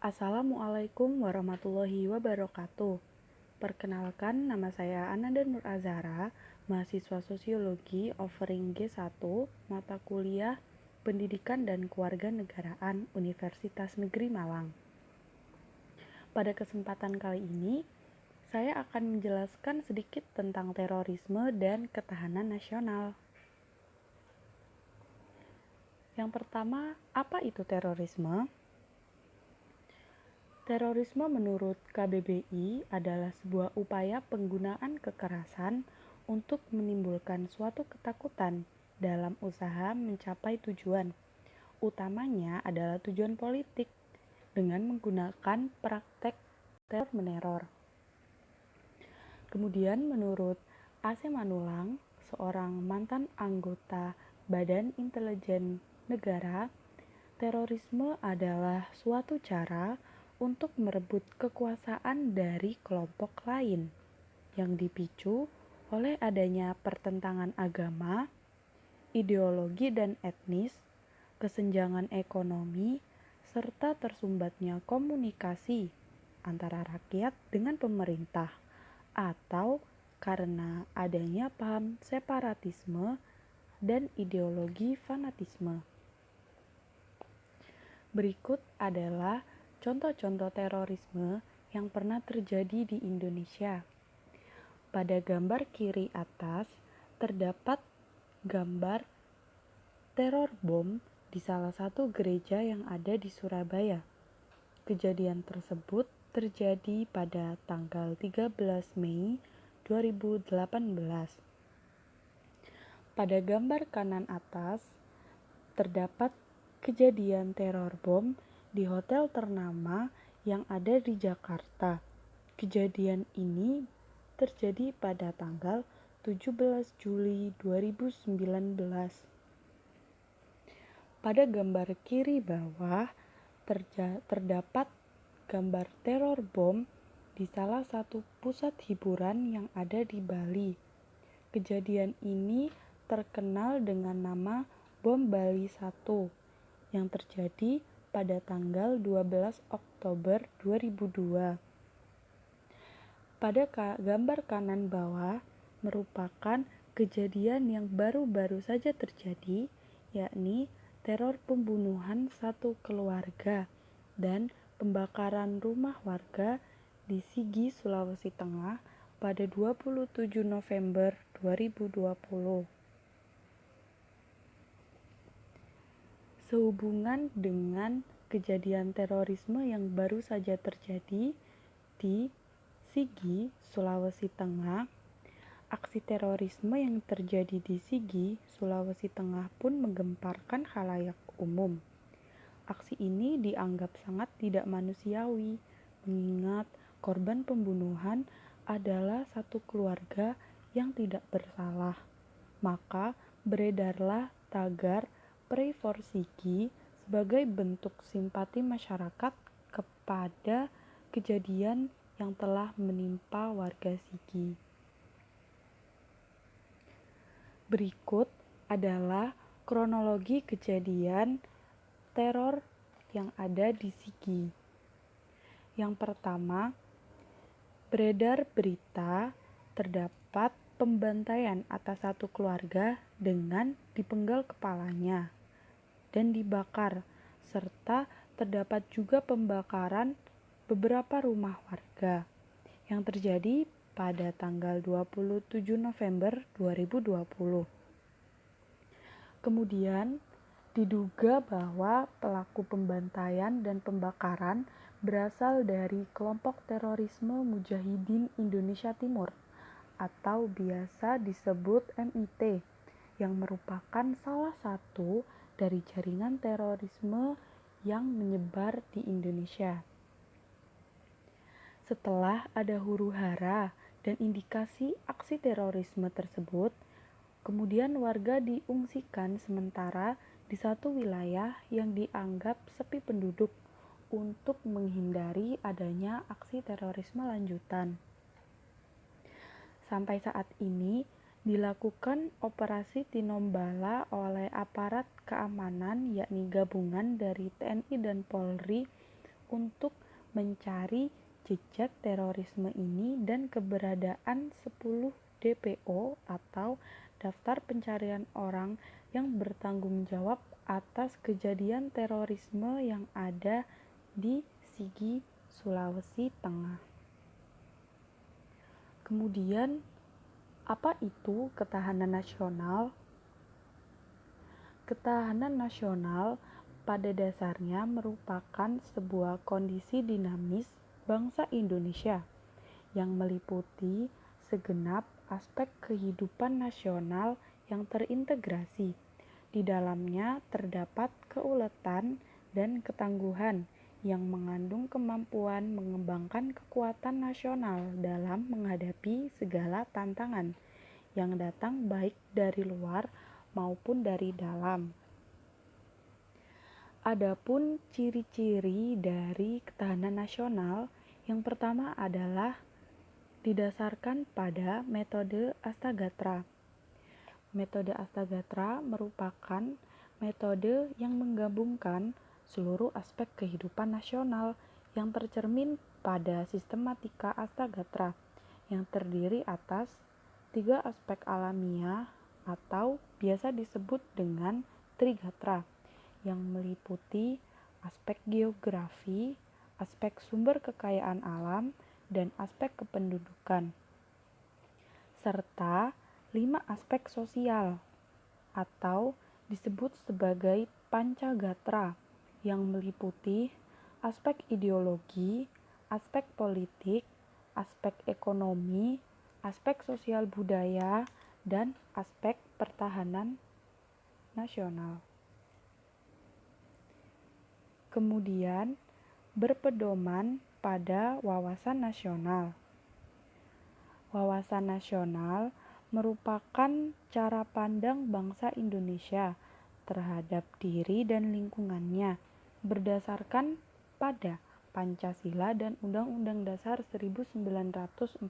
Assalamualaikum warahmatullahi wabarakatuh. Perkenalkan, nama saya Ananda Nur Azhara, mahasiswa Sosiologi offering G1, mata kuliah Pendidikan dan Kewarganegaraan Universitas Negeri Malang. Pada kesempatan kali ini, saya akan menjelaskan sedikit tentang terorisme dan ketahanan nasional. Yang pertama, apa itu terorisme? Terorisme menurut KBBI adalah sebuah upaya penggunaan kekerasan untuk menimbulkan suatu ketakutan dalam usaha mencapai tujuan. Utamanya adalah tujuan politik dengan menggunakan praktek teror-meneror. Kemudian menurut AC Manulang, seorang mantan anggota Badan Intelijen Negara, terorisme adalah suatu cara untuk merebut kekuasaan dari kelompok lain yang dipicu oleh adanya pertentangan agama, ideologi dan etnis, kesenjangan ekonomi, serta tersumbatnya komunikasi antara rakyat dengan pemerintah, atau karena adanya paham separatisme dan ideologi fanatisme. Berikut adalah contoh-contoh terorisme yang pernah terjadi di Indonesia. Pada gambar kiri atas terdapat gambar teror bom di salah satu gereja yang ada di Surabaya. Kejadian tersebut terjadi pada tanggal 13 Mei 2018. Pada gambar kanan atas terdapat kejadian teror bom di hotel ternama yang ada di Jakarta. Kejadian ini terjadi pada tanggal 17 Juli 2019. Pada gambar kiri bawah terdapat gambar teror bom di salah satu pusat hiburan yang ada di Bali. Kejadian ini terkenal dengan nama Bom Bali 1 yang terjadi pada tanggal 12 Oktober 2002. Pada gambar kanan bawah merupakan kejadian yang baru-baru saja terjadi, yakni teror pembunuhan satu keluarga dan pembakaran rumah warga di Sigi, Sulawesi Tengah pada 27 November 2020. Sehubungan dengan kejadian terorisme yang baru saja terjadi di Sigi, Sulawesi Tengah, aksi terorisme yang terjadi di Sigi, Sulawesi Tengah pun menggemparkan khalayak umum. Aksi ini dianggap sangat tidak manusiawi, mengingat korban pembunuhan adalah satu keluarga yang tidak bersalah. Maka beredarlah tagar Pray for Sigi sebagai bentuk simpati masyarakat kepada kejadian yang telah menimpa warga Sigi. Berikut adalah kronologi kejadian teror yang ada di Sigi. Yang pertama, beredar berita terdapat pembantaian atas satu keluarga dengan dipenggal kepalanya dan dibakar, serta terdapat juga pembakaran beberapa rumah warga yang terjadi pada tanggal 27 November 2020. Kemudian diduga bahwa pelaku pembantaian dan pembakaran berasal dari kelompok terorisme Mujahidin Indonesia Timur atau biasa disebut MIT, yang merupakan salah satu dari jaringan terorisme yang menyebar di Indonesia. Setelah ada huru-hara dan indikasi aksi terorisme tersebut, kemudian warga diungsikan sementara di satu wilayah yang dianggap sepi penduduk untuk menghindari adanya aksi terorisme lanjutan. Sampai saat ini dilakukan operasi tinombala oleh aparat keamanan, yakni gabungan dari TNI dan Polri, untuk mencari jejak terorisme ini dan keberadaan 10 DPO atau daftar pencarian orang yang bertanggung jawab atas kejadian terorisme yang ada di Sigi, Sulawesi Tengah. Kemudian, apa itu ketahanan nasional? Ketahanan nasional pada dasarnya merupakan sebuah kondisi dinamis bangsa Indonesia yang meliputi segenap aspek kehidupan nasional yang terintegrasi. Di dalamnya terdapat keuletan dan ketangguhan yang mengandung kemampuan mengembangkan kekuatan nasional dalam menghadapi segala tantangan yang datang baik dari luar maupun dari dalam. Adapun ciri-ciri dari ketahanan nasional, yang pertama adalah didasarkan pada metode Astagatra. Metode Astagatra merupakan metode yang menggabungkan seluruh aspek kehidupan nasional yang tercermin pada sistematika Astagatra yang terdiri atas 3 aspek alamiah atau biasa disebut dengan Trigatra yang meliputi aspek geografi, aspek sumber kekayaan alam, dan aspek kependudukan, serta 5 aspek sosial atau disebut sebagai Pancagatra yang meliputi aspek ideologi, aspek politik, aspek ekonomi, aspek sosial budaya, dan aspek pertahanan nasional. Kemudian, berpedoman pada wawasan nasional. Wawasan nasional merupakan cara pandang bangsa Indonesia terhadap diri dan lingkungannya berdasarkan pada Pancasila dan Undang-Undang Dasar 1945.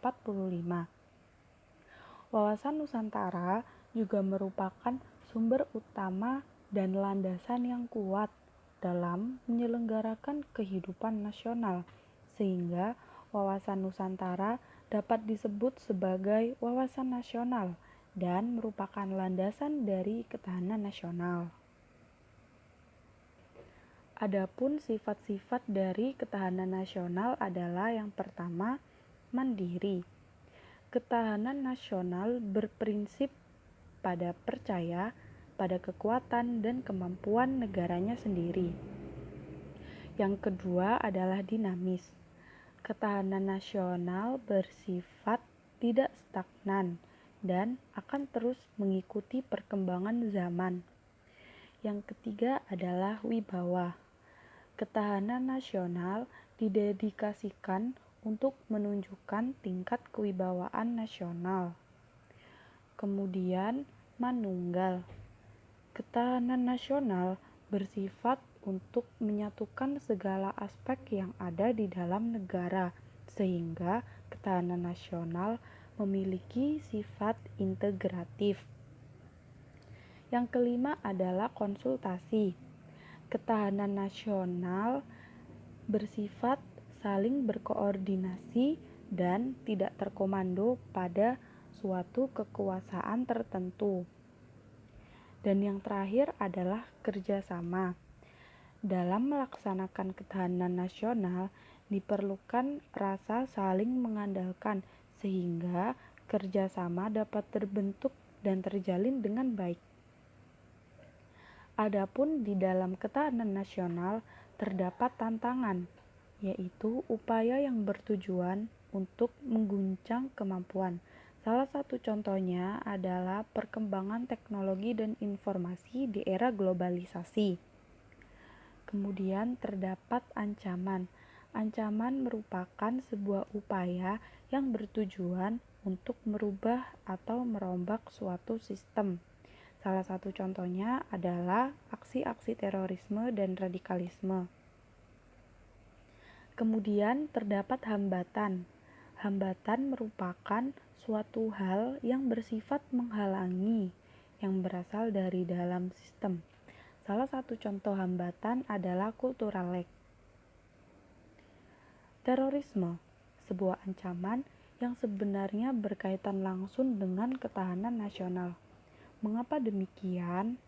Wawasan Nusantara juga merupakan sumber utama dan landasan yang kuat dalam menyelenggarakan kehidupan nasional, sehingga wawasan Nusantara dapat disebut sebagai wawasan nasional dan merupakan landasan dari ketahanan nasional. Adapun sifat-sifat dari ketahanan nasional adalah yang pertama, mandiri. Ketahanan nasional berprinsip pada percaya pada kekuatan dan kemampuan negaranya sendiri. Yang kedua adalah dinamis. Ketahanan nasional bersifat tidak stagnan dan akan terus mengikuti perkembangan zaman. Yang ketiga adalah wibawa. Ketahanan nasional didedikasikan untuk menunjukkan tingkat kewibawaan nasional. Kemudian, manunggal. Ketahanan nasional bersifat untuk menyatukan segala aspek yang ada di dalam negara, sehingga ketahanan nasional memiliki sifat integratif. Yang kelima adalah konsultasi. Ketahanan nasional bersifat saling berkoordinasi dan tidak terkomando pada suatu kekuasaan tertentu. Dan yang terakhir adalah kerjasama. Dalam melaksanakan ketahanan nasional diperlukan rasa saling mengandalkan sehingga kerjasama dapat terbentuk dan terjalin dengan baik. Adapun di dalam ketahanan nasional terdapat tantangan, yaitu upaya yang bertujuan untuk mengguncang kemampuan. Salah satu contohnya adalah perkembangan teknologi dan informasi di era globalisasi. Kemudian terdapat ancaman. Ancaman merupakan sebuah upaya yang bertujuan untuk merubah atau merombak suatu sistem. Salah satu contohnya adalah aksi-aksi terorisme dan radikalisme. Kemudian terdapat hambatan. Hambatan merupakan suatu hal yang bersifat menghalangi yang berasal dari dalam sistem. Salah satu contoh hambatan adalah cultural lag. Terorisme, sebuah ancaman yang sebenarnya berkaitan langsung dengan ketahanan nasional. Mengapa demikian?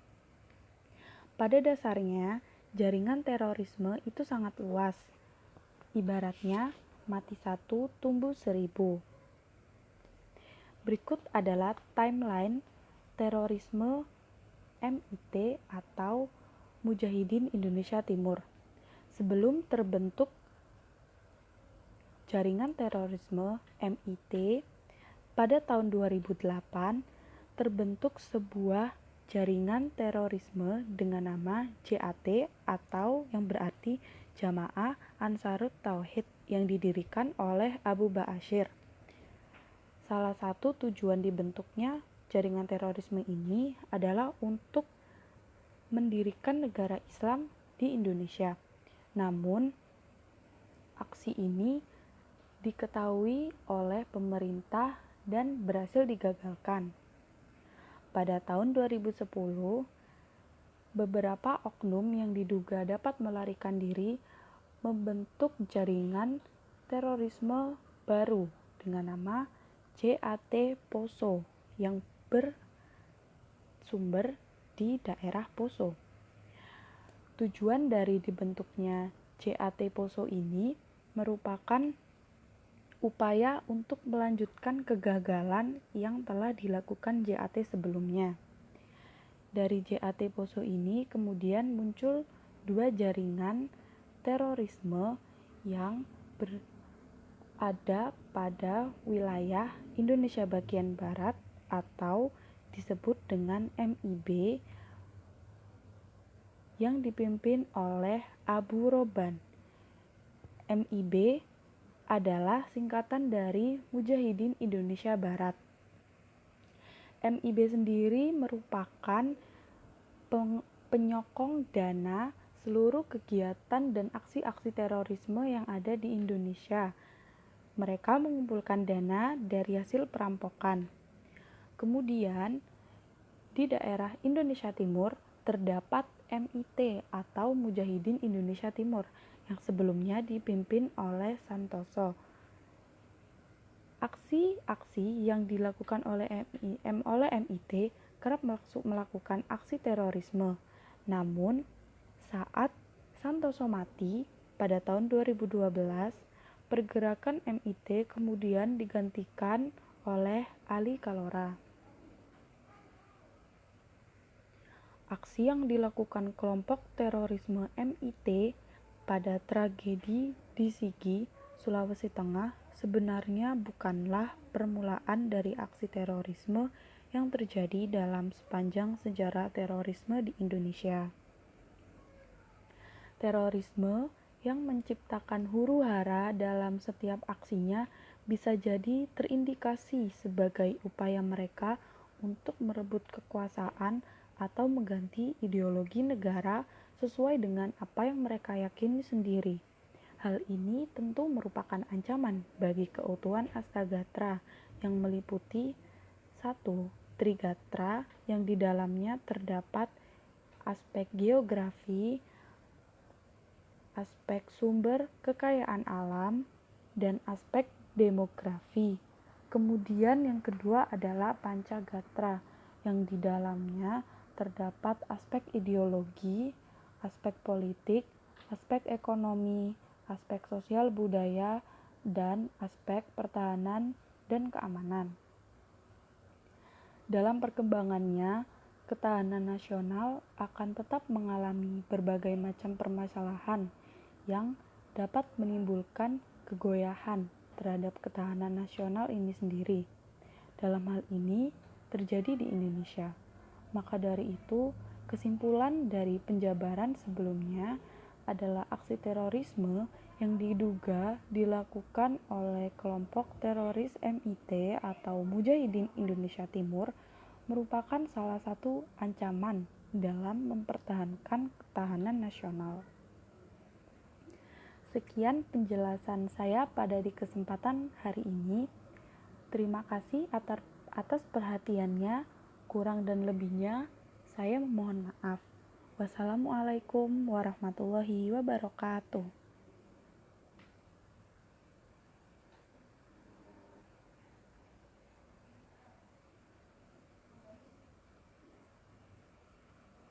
Pada dasarnya, jaringan terorisme itu sangat luas. Ibaratnya, mati satu, tumbuh seribu. Berikut adalah timeline terorisme MIT atau Mujahidin Indonesia Timur. Sebelum terbentuk jaringan terorisme MIT, pada tahun 2008 terbentuk sebuah jaringan terorisme dengan nama JAT atau yang berarti Jamaah Ansarut Tauhid yang didirikan oleh Abu Ba'asyir. Salah satu tujuan dibentuknya jaringan terorisme ini adalah untuk mendirikan negara Islam di Indonesia. Namun, aksi ini diketahui oleh pemerintah dan berhasil digagalkan. Pada tahun 2010, beberapa oknum yang diduga dapat melarikan diri membentuk jaringan terorisme baru dengan nama JAT Poso yang bersumber di daerah Poso. Tujuan dari dibentuknya JAT Poso ini merupakan upaya untuk melanjutkan kegagalan yang telah dilakukan JAT sebelumnya. Dari JAT Poso ini kemudian muncul dua jaringan terorisme yang berada pada wilayah Indonesia bagian barat atau disebut dengan MIB yang dipimpin oleh Abu Roban. MIB adalah singkatan dari Mujahidin Indonesia Barat. MIB sendiri merupakan penyokong dana seluruh kegiatan dan aksi-aksi terorisme yang ada di Indonesia. Mereka mengumpulkan dana dari hasil perampokan. Kemudian, di daerah Indonesia Timur terdapat MIT atau Mujahidin Indonesia Timur yang sebelumnya dipimpin oleh Santoso. Aksi-aksi yang dilakukan oleh MIT kerap melakukan aksi terorisme. Namun, saat Santoso mati pada tahun 2012, pergerakan MIT kemudian digantikan oleh Ali Kalora. Aksi yang dilakukan kelompok terorisme MIT pada tragedi di Sigi, Sulawesi Tengah sebenarnya bukanlah permulaan dari aksi terorisme yang terjadi dalam sepanjang sejarah terorisme di Indonesia. Terorisme yang menciptakan huru-hara dalam setiap aksinya bisa jadi terindikasi sebagai upaya mereka untuk merebut kekuasaan atau mengganti ideologi negara sesuai dengan apa yang mereka yakini sendiri. Hal ini tentu merupakan ancaman bagi keutuhan Astagatra yang meliputi 1. Trigatra yang di dalamnya terdapat aspek geografi, aspek sumber kekayaan alam, dan aspek demografi. Kemudian yang kedua adalah Pancagatra yang di dalamnya terdapat aspek ideologi, aspek politik, aspek ekonomi, aspek sosial budaya, dan aspek pertahanan dan keamanan. Dalam perkembangannya, ketahanan nasional akan tetap mengalami berbagai macam permasalahan yang dapat menimbulkan kegoyahan terhadap ketahanan nasional ini sendiri. Dalam hal ini terjadi di Indonesia. Maka dari itu, kesimpulan dari penjabaran sebelumnya adalah aksi terorisme yang diduga dilakukan oleh kelompok teroris MIT atau Mujahidin Indonesia Timur merupakan salah satu ancaman dalam mempertahankan ketahanan nasional. Sekian penjelasan saya pada di kesempatan hari ini. Terima kasih atas perhatiannya. Kurang dan lebihnya, saya memohon maaf. Wassalamualaikum warahmatullahi wabarakatuh.